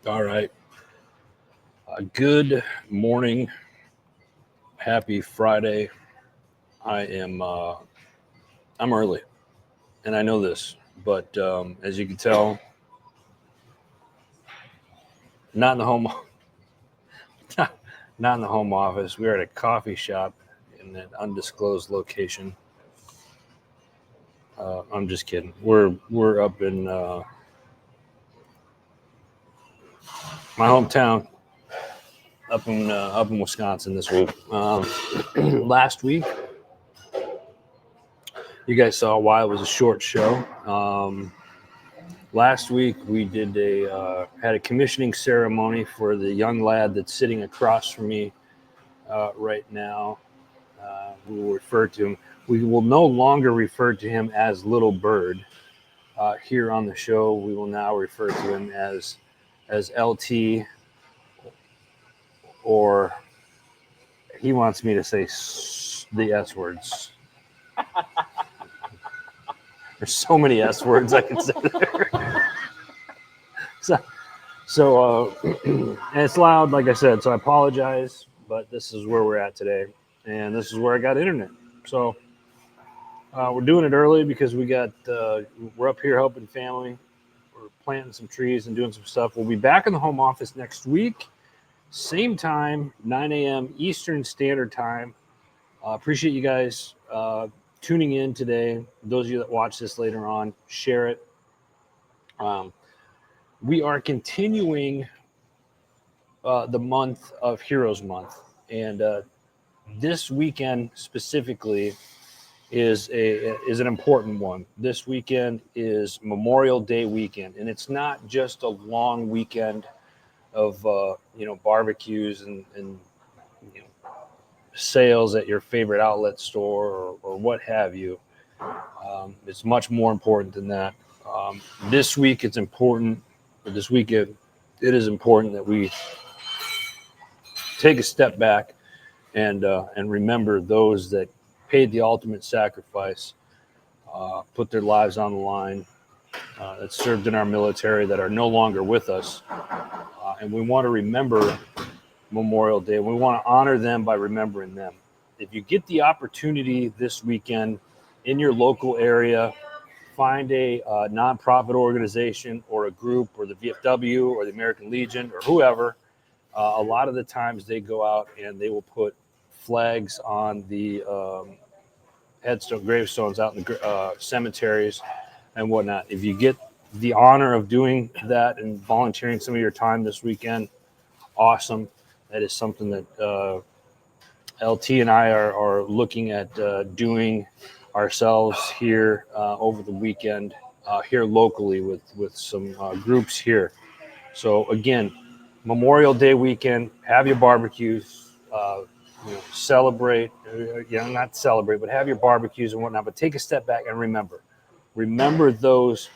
All right. Good morning. Happy Friday. I'm early, and I know this, but as you can tell, not in the home, not in the home office. We're at a coffee shop in an undisclosed location. I'm just kidding. We're up in my hometown, up in Wisconsin this week. Last week, you guys saw why it was a short show. Last week we did had a commissioning ceremony for the young lad that's sitting across from me right now. We will refer to him. We will no longer refer to him as Little Bird here on the show. We will now refer to him as LT, or he wants me to say the S words. There's so many S words I can say there. So and it's loud, like I said, so I apologize, but this is where we're at today, and this is where I got internet. So we're doing it early because we're up here helping family. We're planting some trees and doing some stuff. We'll be back in the home office next week, same time, 9 a.m. Eastern Standard Time. Appreciate you guys tuning in today. Those of you that watch this later on, share it. We are continuing the month of Heroes Month, and this weekend specifically is an important one. This weekend is Memorial Day weekend, and it's not just a long weekend of barbecues and sales at your favorite outlet store or what have you. It's much more important than that. This week it's important. This weekend it is important that we take a step back and remember those that paid the ultimate sacrifice, put their lives on the line, that served in our military, that are no longer with us. And we want to remember Memorial Day. We want to honor them by remembering them. If you get the opportunity this weekend in your local area, find a nonprofit organization or a group or the VFW or the American Legion or whoever. A lot of the times they go out and they will put flags on the gravestones out in the cemeteries and whatnot. If you get the honor of doing that and volunteering some of your time this weekend, awesome. That is something that LT and I are looking at doing ourselves here over the weekend here locally with some groups here. So again, Memorial Day weekend, have your barbecues, celebrate, not celebrate, but have your barbecues and whatnot, but take a step back and remember those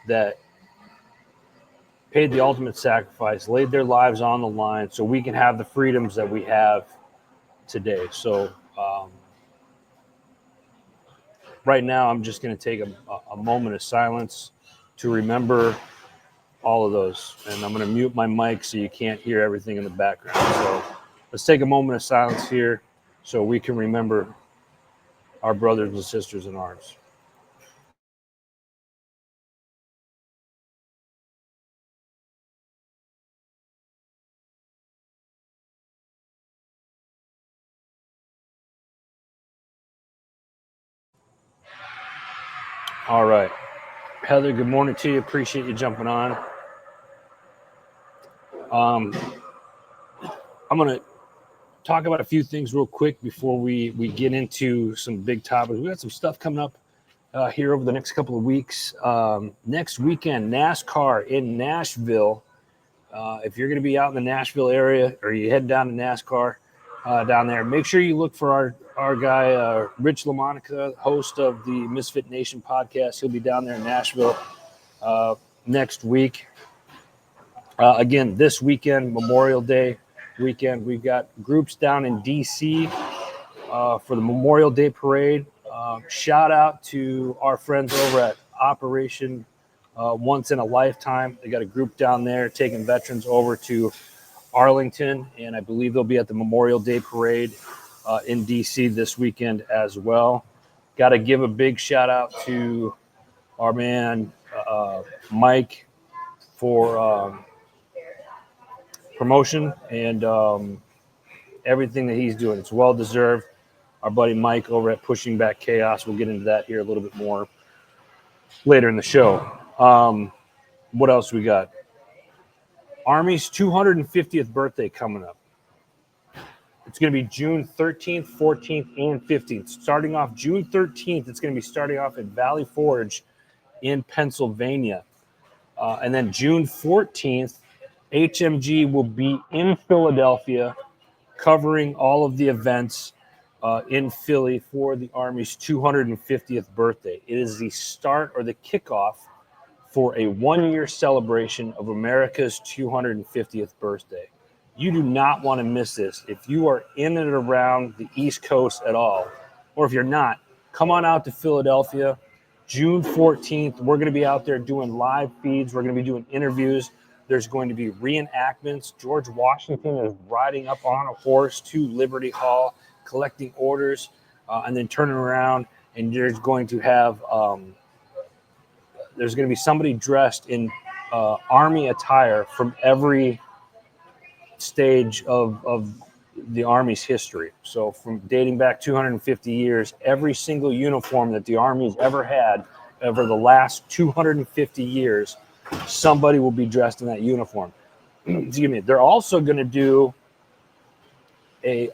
that paid the ultimate sacrifice, laid their lives on the line so we can have the freedoms that we have today. So right now, I'm just going to take a moment of silence to remember all of those. And I'm going to mute my mic so you can't hear everything in the background. So let's take a moment of silence here so we can remember our brothers and sisters in arms. All right. Heather, good morning to you. Appreciate you jumping on. I'm going to talk about a few things real quick before we get into some big topics. We got some stuff coming up here over the next couple of weeks. Next weekend, NASCAR in Nashville. If you're going to be out in the Nashville area or you head down to NASCAR down there, make sure you look for our guy, Rich LaMonica, host of the Misfit Nation podcast. He'll be down there in Nashville next week. Again, this weekend, Memorial Day weekend, we've got groups down in D.C. For the Memorial Day parade. Shout out to our friends over at Operation once in a lifetime. They got a group down there taking veterans over to Arlington, and I believe they'll be at the Memorial Day Parade in D.C. this weekend as well. Got to give a big shout out to our man Mike for promotion and everything that he's doing. It's well deserved. Our buddy Mike over at Pushing Back Chaos. We'll get into that here a little bit more later in the show. What else we got? Army's 250th birthday coming up. It's going to be June 13th, 14th, and 15th. Starting off June 13th, it's going to be starting off at Valley Forge in Pennsylvania. And then June 14th, HMG will be in Philadelphia covering all of the events in Philly for the Army's 250th birthday. It is the start or the kickoff for a one-year celebration of America's 250th birthday. You do not want to miss this. If you are in and around the East Coast at all, or if you're not, come on out to Philadelphia. June 14th, we're going to be out there doing live feeds. We're going to be doing interviews. There's going to be reenactments. George Washington is riding up on a horse to Liberty Hall, collecting orders, and then turning around, and there's going to have there's going to be somebody dressed in Army attire from every stage of the Army's history. So from dating back 250 years, every single uniform that the Army's ever had over the last 250 years, somebody will be dressed in that uniform. Excuse me. They're also going to do a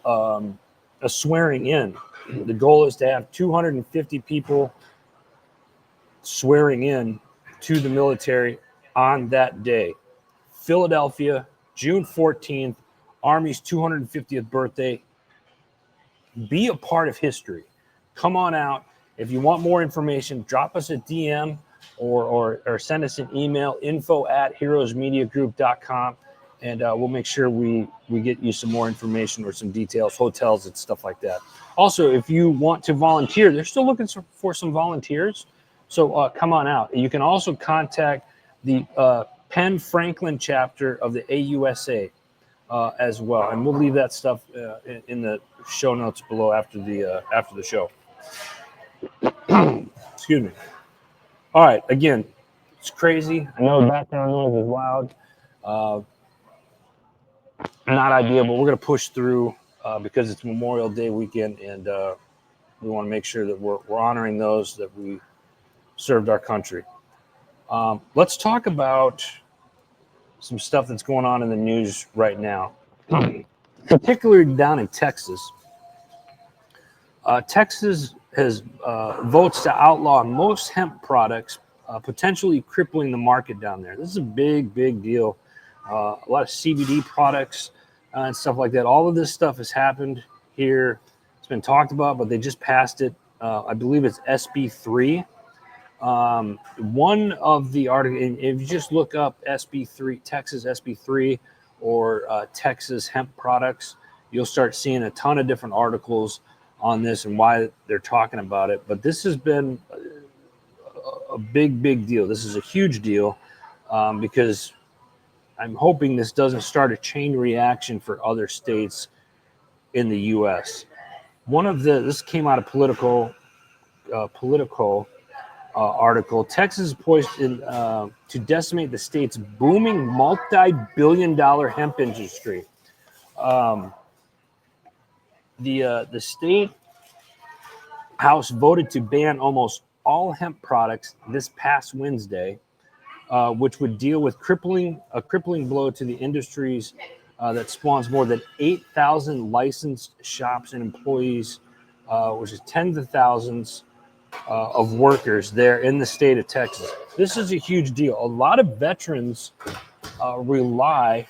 swearing in. The goal is to have 250 people swearing in to the military on that day. Philadelphia, June 14th, Army's 250th birthday. Be a part of history. Come on out. If you want more information, drop us a DM or send us an email, info@heroesmediagroup.com, and we'll make sure we get you some more information or some details, hotels and stuff like that. Also, if you want to volunteer, they're still looking for some volunteers, so come on out. You can also contact the Penn Franklin chapter of the AUSA as well, and we'll leave that stuff in the show notes below after the show. Excuse me. All right, again, it's crazy. I know the background noise is loud. Not ideal, but we're going to push through because it's Memorial Day weekend, and we want to make sure that we're honoring those that we served our country. Let's talk about some stuff that's going on in the news right now, particularly down in Texas. Texas has votes to outlaw most hemp products, potentially crippling the market down there. This is a big, big deal. A lot of CBD products and stuff like that. All of this stuff has happened here. It's been talked about, but they just passed it. I believe it's SB3. One of the articles, if you just look up SB3, Texas SB3, or Texas hemp products, you'll start seeing a ton of different articles on this and why they're talking about it. But this has been a big, big deal. This is a huge deal because I'm hoping this doesn't start a chain reaction for other states in the U.S. This came out of Politico article. Texas is poised to decimate the state's booming multi-billion-dollar hemp industry. The state House voted to ban almost all hemp products this past Wednesday, which would deal with a crippling blow to the industries that spawns more than 8,000 licensed shops and employees, which is tens of thousands of workers there in the state of Texas. This is a huge deal. A lot of veterans rely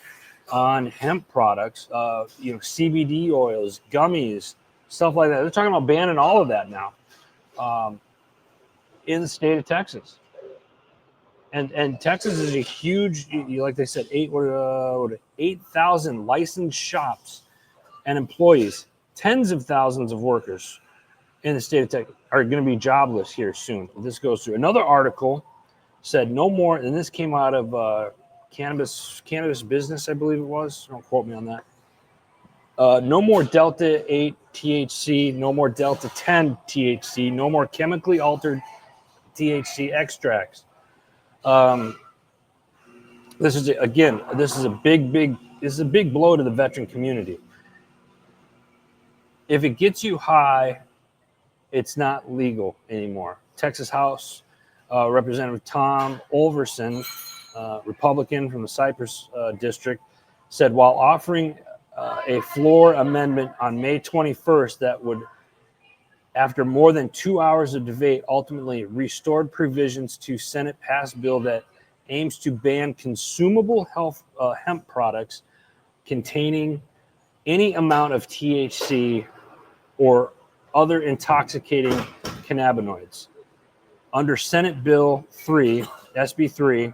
on hemp products, CBD oils, gummies, stuff like that. They're talking about banning all of that now in the state of Texas. And Texas is a huge, like they said, 8,000 licensed shops and employees, tens of thousands of workers in the state of Texas are going to be jobless here soon. This goes through another article said no more, and this came out of cannabis business, I believe it was. Don't quote me on that. No more Delta 8 THC, no more Delta 10 THC, no more chemically altered THC extracts. This is a big blow to the veteran community. If it gets you high, it's not legal anymore. Texas House Representative Tom Olverson, Republican from the Cypress District, said while offering a floor amendment on May 21st that would, after more than 2 hours of debate, ultimately restored provisions to Senate passed bill that aims to ban consumable hemp products containing any amount of THC or other intoxicating cannabinoids. Under Senate Bill 3, SB3,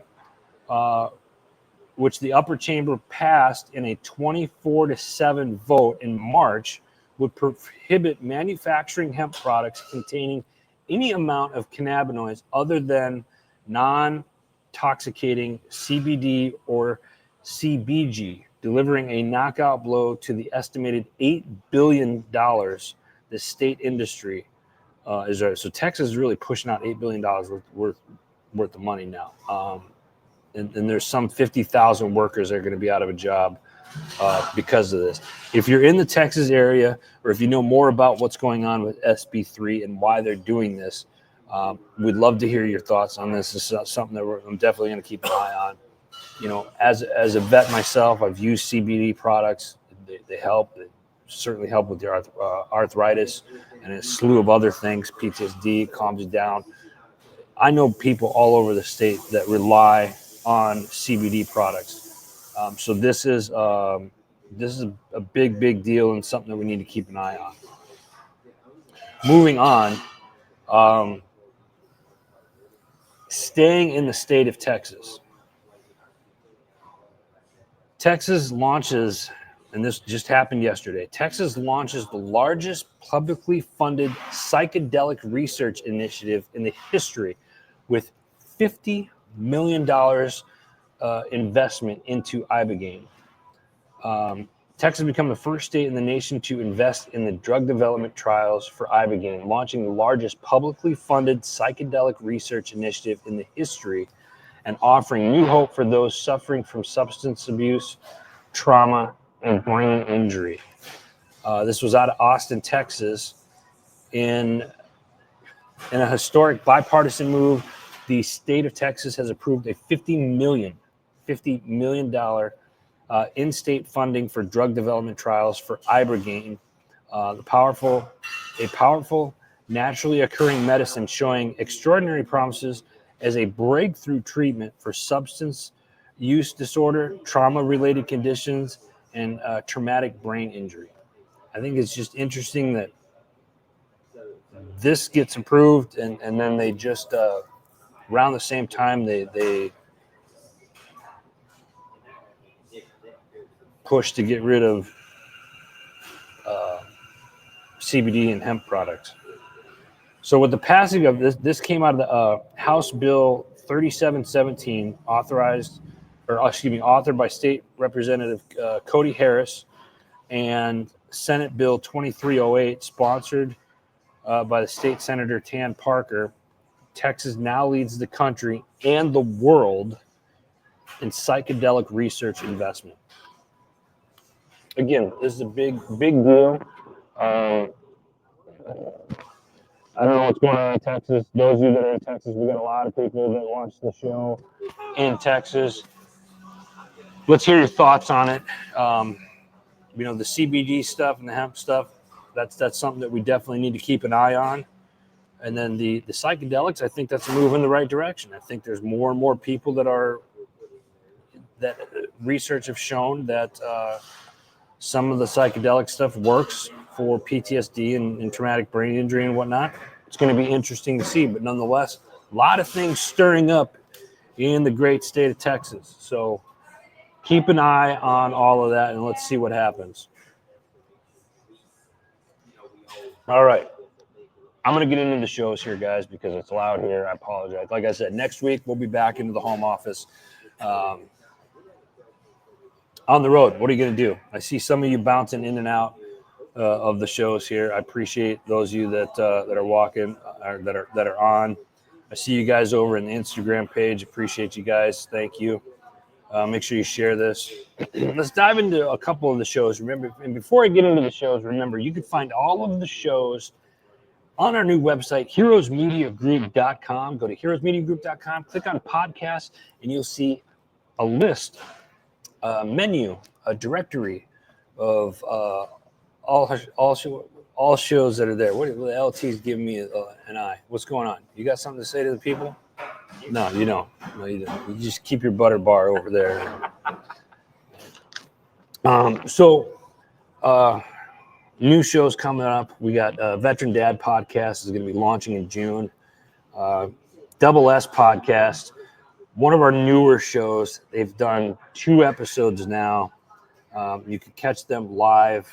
which the upper chamber passed in a 24-7 vote in March, would prohibit manufacturing hemp products containing any amount of cannabinoids other than non-toxicating CBD or CBG, delivering a knockout blow to the estimated $8 billion the state industry is. So Texas is really pushing out $8 billion worth of money now. And there's some 50,000 workers that are going to be out of a job because of this. If you're in the Texas area, or if you know more about what's going on with SB3 and why they're doing this, we'd love to hear your thoughts on this. This is something that I'm definitely going to keep an eye on. You know, as a vet myself, I've used CBD products. They help. They certainly help with your arthritis and a slew of other things. PTSD, calms you down. I know people all over the state that rely on CBD products. So this is a big deal and something that we need to keep an eye on. Moving on, staying in the state of Texas. Texas launches, and this just happened yesterday, Texas launches the largest publicly funded psychedelic research initiative in the history with $50 million investment into ibogaine. Texas became the first state in the nation to invest in the drug development trials for ibogaine, launching the largest publicly funded psychedelic research initiative in the history and offering new hope for those suffering from substance abuse, trauma, and brain injury. This was out of Austin, Texas. In a historic bipartisan move, the state of Texas has approved a $50 million in-state funding for drug development trials for ibogaine, a powerful, naturally occurring medicine showing extraordinary promises as a breakthrough treatment for substance use disorder, trauma-related conditions, and traumatic brain injury. I think it's just interesting that this gets approved, and then they just around the same time they push to get rid of CBD and hemp products. So with the passing of this came out of the House Bill 3717, authored by State Representative Cody Harris, and Senate Bill 2308, sponsored by the State Senator Tan Parker. Texas now leads the country and the world in psychedelic research investment. Again, this is a big deal. I don't know what's going on in Texas. Those of you that are in Texas, we got a lot of people that watch the show in Texas. Let's hear your thoughts on it. The CBD stuff and the hemp stuff, that's something that we definitely need to keep an eye on. And then the psychedelics, I think that's a move in the right direction. I think there's more and more people that research have shown that some of the psychedelic stuff works for PTSD and traumatic brain injury and whatnot. It's going to be interesting to see, but nonetheless, a lot of things stirring up in the great state of Texas. So keep an eye on all of that, and let's see what happens. All right. I'm going to get into the shows here, guys, because it's loud here. I apologize. Like I said, next week we'll be back into the home office. On the road, what are you going to do? I see some of you bouncing in and out of the shows here. I appreciate those of you that are walking, or that are on. I see you guys over in the Instagram page. Appreciate you guys. Thank you. Make sure you share this. Let's dive into a couple of the shows. Remember, and before I get into the shows, remember, you can find all of the shows on our new website, heroesmediagroup.com. Go to heroesmediagroup.com, click on podcasts, and you'll see a list, a menu, a directory of all shows that are there. What the LT's giving me an eye? What's going on? You got something to say to the people? No, you don't. No, you don't. You just keep your butter bar over there. New shows coming up. We got Veteran Dad Podcast is going to be launching in June. Double S Podcast, one of our newer shows. They've done 2 episodes now. You can catch them live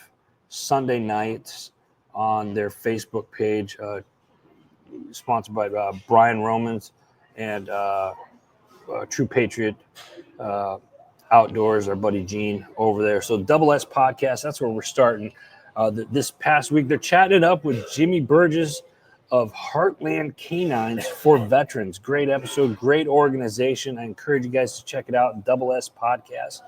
Sunday nights on their Facebook page, sponsored by Brian Romans and True Patriot Outdoors, our buddy Gene over there. So Double S Podcast, that's where we're starting. This past week, they're chatting it up with Jimmy Burgess of Heartland Canines for Veterans. Great episode, great organization. I encourage you guys to check it out. Double S Podcast.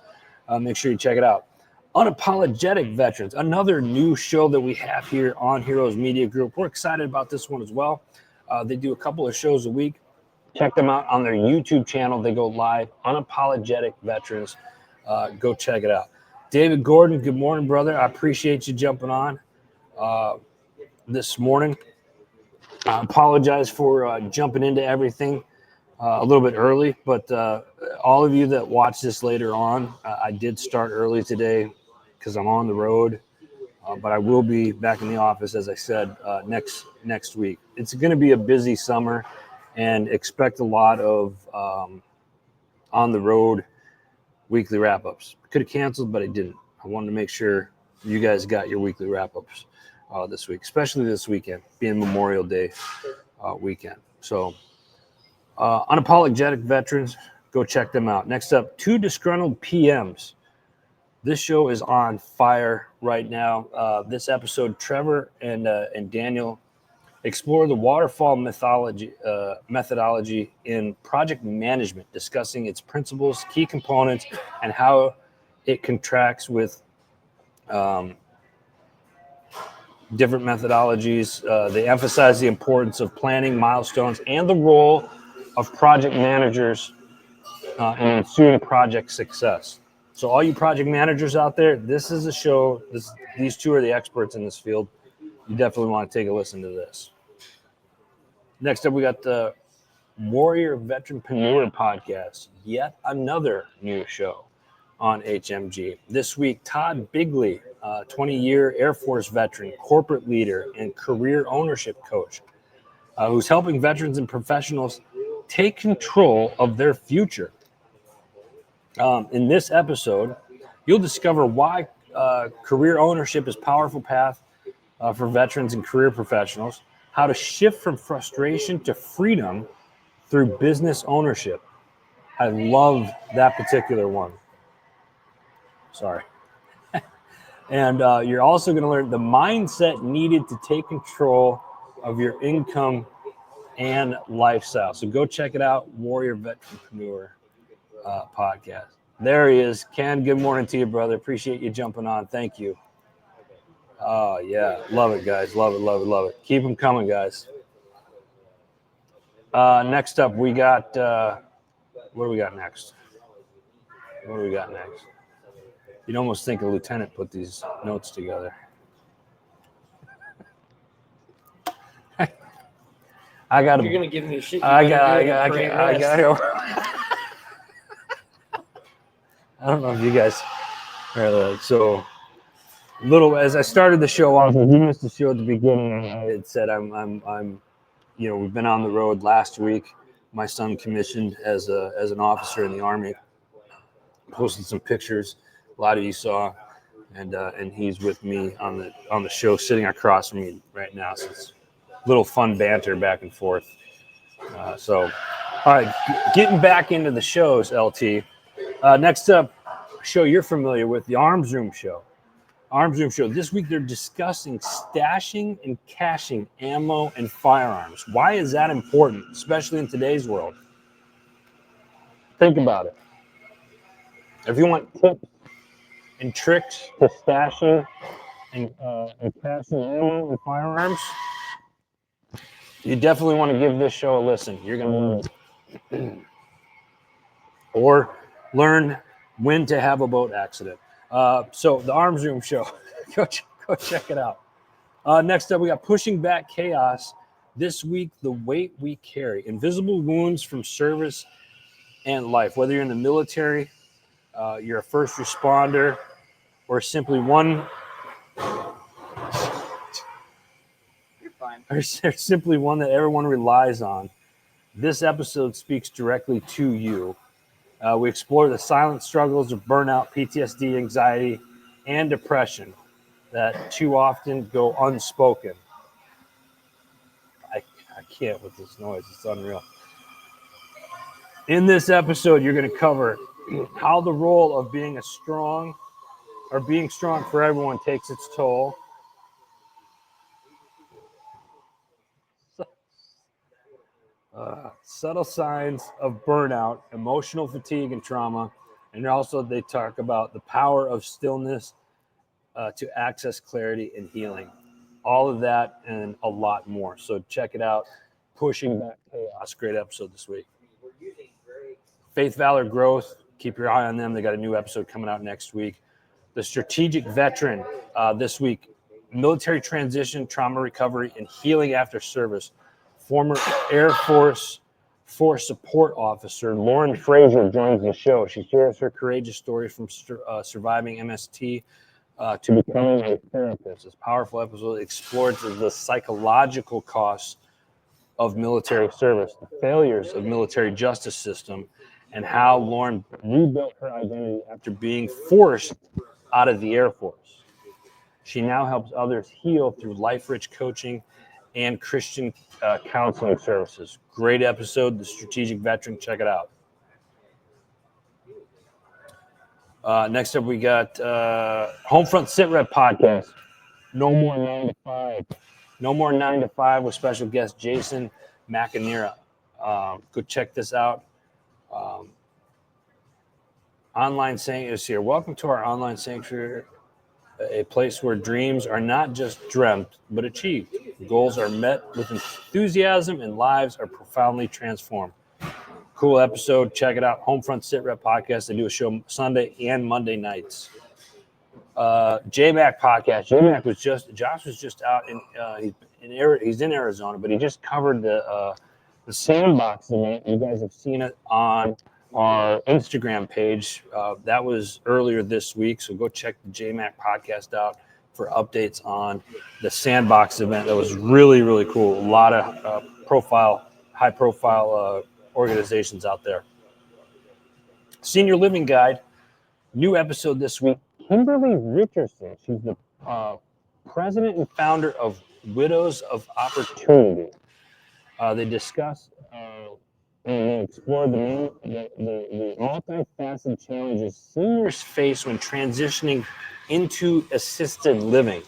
Make sure you check it out. Unapologetic Veterans, another new show that we have here on Heroes Media Group. We're excited about this one as well. They do a couple of shows a week. Check them out on their YouTube channel. They go live. Unapologetic Veterans. Go check it out. David Gordon, good morning, brother. I appreciate you jumping on this morning. I apologize for jumping into everything a little bit early, but all of you that watch this later on, I did start early today because I'm on the road, but I will be back in the office, as I said, next week. It's going to be a busy summer, and expect a lot of on the road weekly wrap-ups. I could have canceled, but I didn't. I wanted to make sure you guys got your weekly wrap-ups this week, especially this weekend, being Memorial Day weekend. So Unapologetic Veterans, go check them out. Next up, 2 Disgruntled PMs. This show is on fire right now. This episode, Trevor and Daniel explore the waterfall methodology in project management, discussing its principles, key components, and how it contracts with different methodologies. They emphasize the importance of planning milestones and the role of project managers in ensuing project success. So all you project managers out there, this is a show. These 2 are the experts in this field. You definitely want to take a listen to this. Next up, we got the Warrior Veteranpreneur Podcast, yet another new show on HMG. This week, Todd Bigley, 20-year Air Force veteran, corporate leader, and career ownership coach, who's helping veterans and professionals take control of their future. In this episode, you'll discover why career ownership is a powerful path for veterans and career professionals, how to shift from frustration to freedom through business ownership. I love that particular one. Sorry. And you're also going to learn the mindset needed to take control of your income and lifestyle. So go check it out, Warrior Veteranpreneur Podcast. There he is. Ken, good morning to you, brother. Appreciate you jumping on. Thank you. Oh, yeah. Love it, guys. Love it, love it, love it. Keep them coming, guys. Next up, we got what do we got next? What do we got next? You'd almost think a lieutenant put these notes together. I got. You're gonna give me shit. I got. I don't know if you guys are so little. As I started the show off, if you missed the show at the beginning, I had said I'm. You know, we've been on the road. Last week, my son commissioned as an officer in the Army. Posted some pictures. A lot of you saw, and he's with me on the show, sitting across from me right now. So it's little fun banter back and forth. So, all right, getting back into the shows, LT. Next up, a show you're familiar with, the Arms Room Show. Arms Room Show. This week they're discussing stashing and caching ammo and firearms. Why is that important, especially in today's world? Think about it. If you want tips and tricks to stashing and caching ammo and firearms, you definitely want to give this show a listen. You're going to love it. Or learn when to have a boat accident. So the Arms Room Show, go check it out. Next up, we got Pushing Back Chaos. This week, the weight we carry, invisible wounds from service and life. Whether you're in the military, you're a first responder, or simply one, You're fine. or simply one that everyone relies on. This episode speaks directly to you. We explore the silent struggles of burnout, PTSD, anxiety, and depression that too often go unspoken. I can't with this noise. It's unreal. In this episode, you're going to cover how the role of being strong for everyone takes its toll. Subtle signs of burnout, emotional fatigue, and trauma. And also they talk about the power of stillness to access clarity and healing. All of that and a lot more. So check it out. Pushing Back Chaos. Great episode this week. Faith, Valor, Growth. Keep your eye on them. They got a new episode coming out next week. The Strategic Veteran this week. Military transition, trauma recovery, and healing after service. Former Air Force Support Officer Lauren Fraser joins the show. She shares her courageous story from surviving MST to becoming a therapist. This powerful episode explores the psychological costs of military service, the failures of military justice system, and how Lauren rebuilt her identity after being forced out of the Air Force. She now helps others heal through life-rich coaching and Christian counseling services. Great episode, The Strategic Veteran. Check it out. Next up, we got Homefront Sit Rep Podcast. No more 9 to 5. No more 9 to 5 with special guest Jason McAnera. Go check this out. Online Sanctuary is here. Welcome to our online sanctuary, a place where dreams are not just dreamt, but achieved. Goals are met with enthusiasm and lives are profoundly transformed. Cool episode. Check it out. Homefront Sit Rep Podcast. They do a show Sunday and Monday nights. JMac Podcast. Josh was just out he's in Arizona, but he just covered the Sandbox event. You guys have seen it on our Instagram page. That was earlier this week, so go check the JMac Podcast out for updates on the Sandbox event. That was really, really cool. A lot of high-profile organizations out there. Senior Living Guide, new episode this week. Kimberly Richardson, she's the president and founder of Widows of Opportunity. They discuss and explore the multifaceted challenges seniors face when transitioning into assisted living.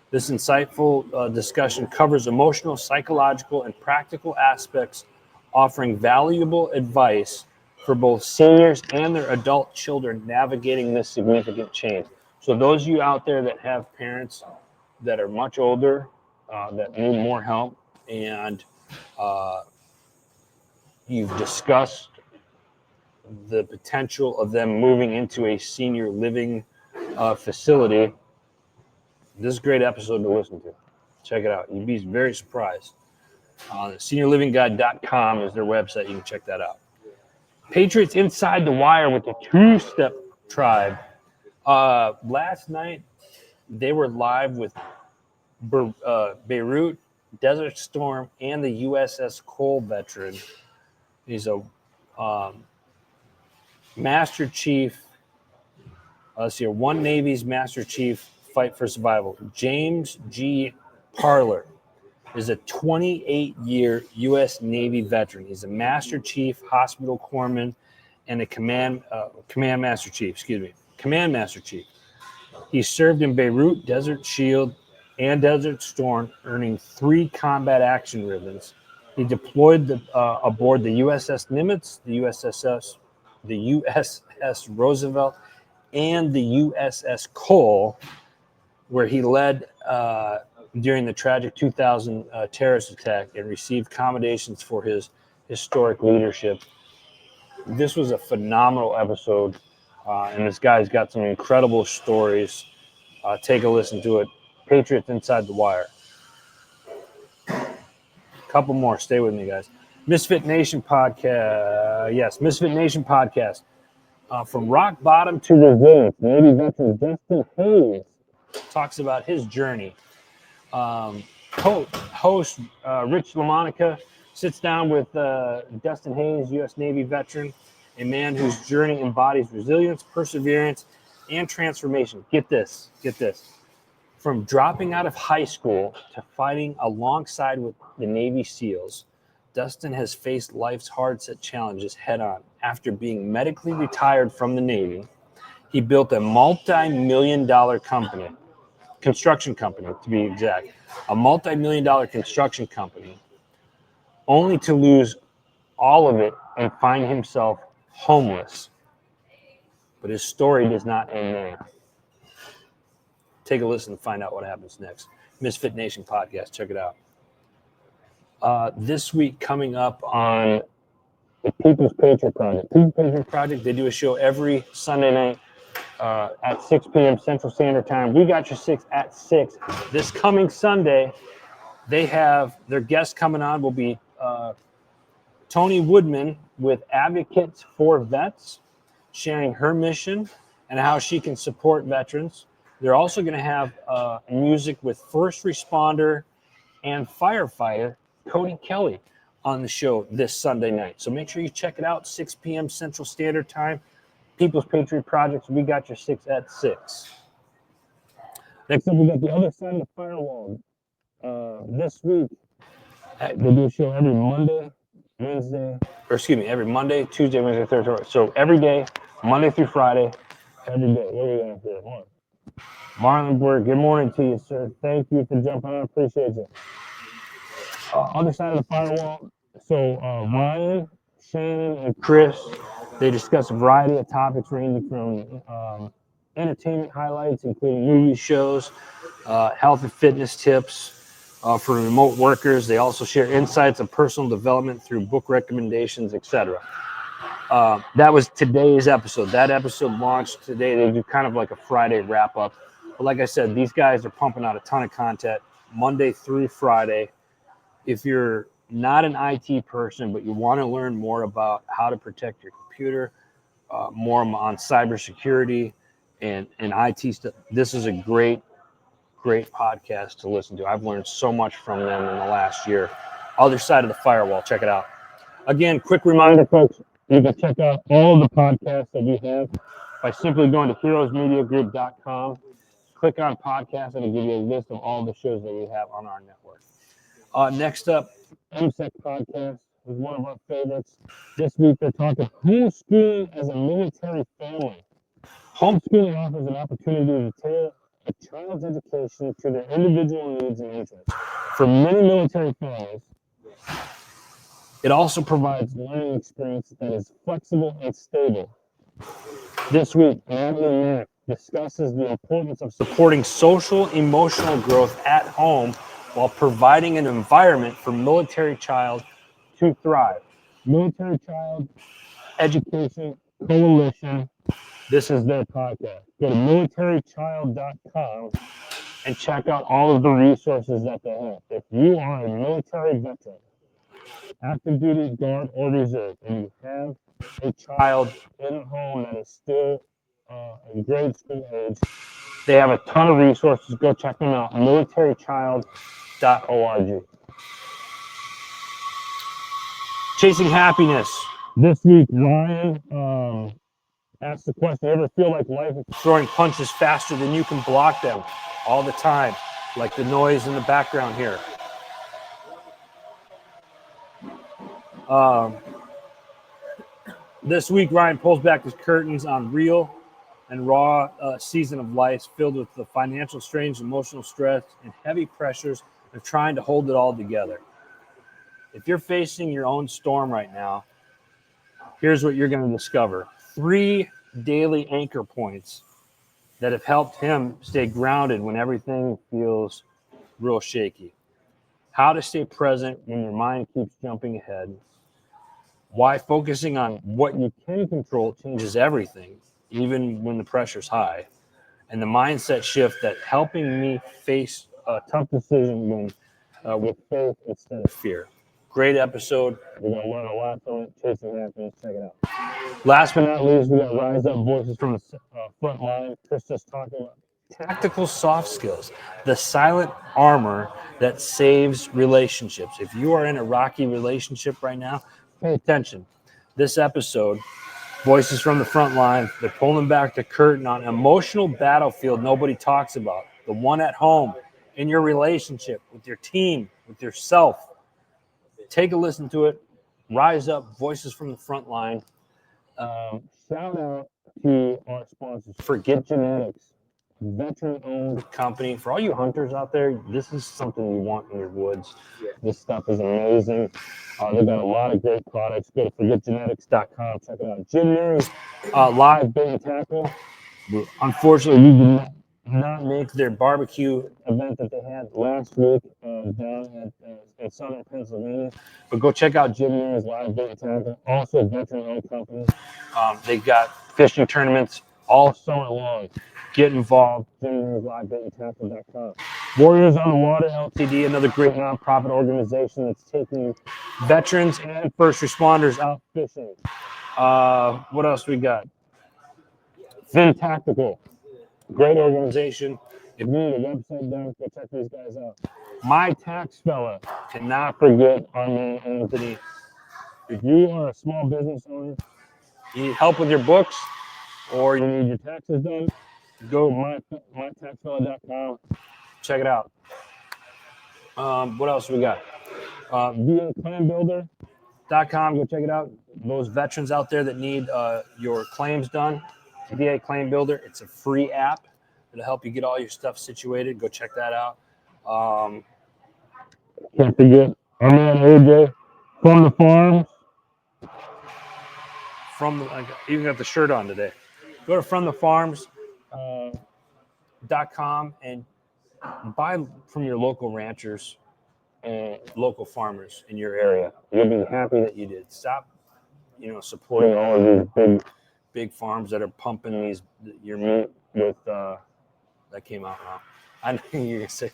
This insightful discussion covers emotional, psychological, and practical aspects, offering valuable advice for both seniors and their adult children navigating this significant change. So those of you out there that have parents that are much older, that need more help, and you've discussed the potential of them moving into a senior living facility, this is a great episode to listen to. Check it out. You'd be very surprised. SeniorLivingGuide.com is their website. You can check that out. Patriots Inside the Wire with the Two-Step Tribe. Last night, they were live with Beirut, Desert Storm, and the USS Cole veteran. He's a Master Chief. Let's see here. One Navy's Master Chief Fight for Survival. James G. Parler. is a 28-year U.S. Navy veteran. He's a Master Chief, Hospital Corpsman, and a Command Master Chief. He served in Beirut, Desert Shield, and Desert Storm, earning 3 combat action ribbons. He deployed aboard the USS Nimitz, the USS Roosevelt, and the USS Cole, where he led during the tragic 2000 terrorist attack and received commendations for his historic leadership. This was a phenomenal episode, and this guy's got some incredible stories. Take a listen to it. Patriots Inside the Wire. Couple more. Stay with me, guys. Misfit Nation podcast. Yes, Misfit Nation podcast. From rock bottom to resilience, Navy veteran Justin Hayes talks about his journey. Host Rich LaMonica sits down with Dustin Hayes, U.S. Navy veteran, a man whose journey embodies resilience, perseverance, and transformation. Get this. From dropping out of high school to fighting alongside with the Navy SEALs, Dustin has faced life's hard-set challenges head-on. After being medically retired from the Navy, he built a multi-million-dollar construction company, to be exact, a multi-million-dollar construction company, only to lose all of it and find himself homeless. But his story does not end there. Take a listen and find out what happens next. Misfit Nation podcast. Check it out. This week coming up on the People's Patriot Project. People's Patriot Project, they do a show every Sunday night at 6 p.m. Central Standard Time. We got your 6 at 6. This coming Sunday, they have their guest coming on will be Tony Woodman with Advocates for Vets, sharing her mission and how she can support veterans. They're also going to have music with first responder and firefighter Cody Kelly on the show this Sunday night. So make sure you check it out, 6 p.m. Central Standard Time. People's Patriot Projects, we got your 6 at 6. Next up, we got the Other Side of the Firewall. This week, they do a show every Monday, Tuesday, Wednesday, Thursday. So every day, Monday through Friday, every day. What are we going to do? Marlon Burke, good morning to you, sir. Thank you for jumping on. Appreciate you. Other Side of the Firewall. So Ryan, Shannon, and Chris, they discuss a variety of topics ranging from entertainment highlights, including movie shows, health and fitness tips for remote workers. They also share insights of personal development through book recommendations, etc. That was today's episode. That episode launched today. They do kind of like a Friday wrap-up. But like I said, these guys are pumping out a ton of content Monday through Friday. If you're not an IT person, but you want to learn more about how to protect your computer, more on cybersecurity and IT stuff, this is a great podcast to listen to. I've learned so much from them in the last year. Other Side of the Firewall. Check it out. Again, quick reminder, folks, you can check out all of the podcasts that we have by simply going to heroesmediagroup.com. Click on podcast, and it'll give you a list of all the shows that we have on our network. Next up, MSEC Podcast is one of our favorites. This week, they're talking homeschooling as a military family. Homeschooling offers an opportunity to tailor a child's education to their individual needs and interests. For many military families, it also provides learning experience that is flexible and stable. This week, Natalie Mack discusses the importance of supporting social emotional growth at home while providing an environment for Military Child to thrive. Military Child Education Coalition, this is their podcast. Go to militarychild.com and check out all of the resources that they have. If you are a military veteran, active duty, guard, or reserve, and you have a child in a home that is still in grade school age, they have a ton of resources. Go check them out. militarychild.org. Chasing Happiness. This week, Ryan asked the question, you ever feel like life is throwing punches faster than you can block them all the time, like the noise in the background here? This week, Ryan pulls back his curtains on real and raw season of life filled with the financial strains, emotional stress, and heavy pressures of trying to hold it all together. If you're facing your own storm right now, here's what you're going to discover. 3 daily anchor points that have helped him stay grounded when everything feels real shaky. How to stay present when your mind keeps jumping ahead. Why focusing on what you can control changes everything, even when the pressure's high. And the mindset shift that helping me face a tough decision with faith instead of fear. Great episode. We're going to learn a lot from it. Chasing happiness. Check it out. Last but not least, we got Rise Up Voices from the front line. Chris just talking about tactical soft skills, the silent armor that saves relationships. If you are in a rocky relationship right now, pay attention. This episode, Voices from the front line, they're pulling back the curtain on an emotional battlefield nobody talks about. The one at home, in your relationship, with your team, with yourself. Take a listen to it. Rise Up, Voices from the front line. Shout out to our sponsors, Forget Genetics, veteran-owned company. For all you hunters out there, this is something you want in your woods. This stuff is amazing. They've got a lot of great products. Go to forgetgenetics.com. Check it out. Jim Neary's live bait and tackle. Unfortunately, we did not make their barbecue event that they had last week down in southern Pennsylvania. But go check out Jim Neary's live bait and tackle. Also a veteran-owned company. They've got fishing tournaments all summer long. Get involved. Jim Neary's live bait and tackle.com. Warriors on the Water LTD, another great nonprofit organization that's taking veterans and first responders out fishing. What else we got? Fin Tactical, great organization. If you need a website done, go check these guys out. My Tax Fella, cannot forget our man Anthony. If you are a small business owner, you need help with your books, or you need your taxes done, go to mytaxfella.com. Check it out. What else we got? VAClaimbuilder.com. Go check it out. Those veterans out there that need your claims done, VA Claim Builder. It's a free app. It'll help you get all your stuff situated. Go check that out. Can't forget our man AJ from the farm. Even got the shirt on today. Go to fromthefarms.com and buy from your local ranchers and local farmers in your area. You'll be happy that you did. Stop, supporting all of these big farms that are pumping your meat with that came out wrong. I know you're gonna say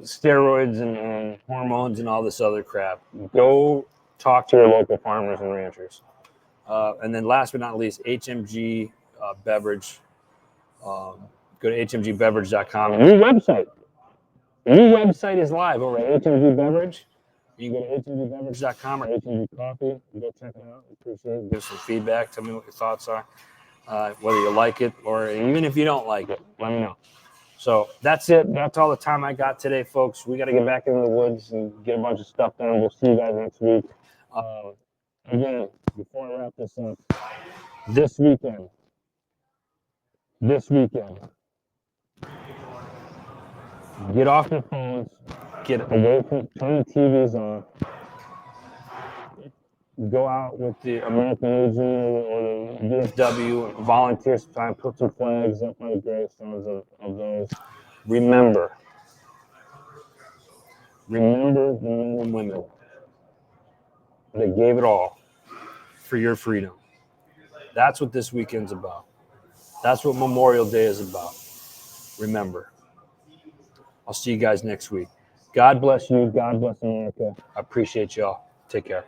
steroids and hormones and all this other crap. Go talk to your local farmers and ranchers. And then last but not least, HMG beverage. Go to hmgbeverage.com. New website is live over at HMG Beverage. You can go to hmgbeverage.com or HMG Coffee. Go check it out. Appreciate it. Give some feedback. Tell me what your thoughts are. Whether you like it or even if you don't like it, let me know. So that's it. That's all the time I got today, folks. We got to get back into the woods and get a bunch of stuff done. We'll see you guys next week. Again, before I wrap this up, this weekend, get off your phones, get away from, turn the TVs on, go out with the American Legion or the VFW, volunteer some time, put some flags up on the gravestones of those. Remember the men and women that gave it all for your freedom. That's what this weekend's about. That's what Memorial Day is about. Remember. I'll see you guys next week. God bless you. God bless America. I appreciate y'all. Take care.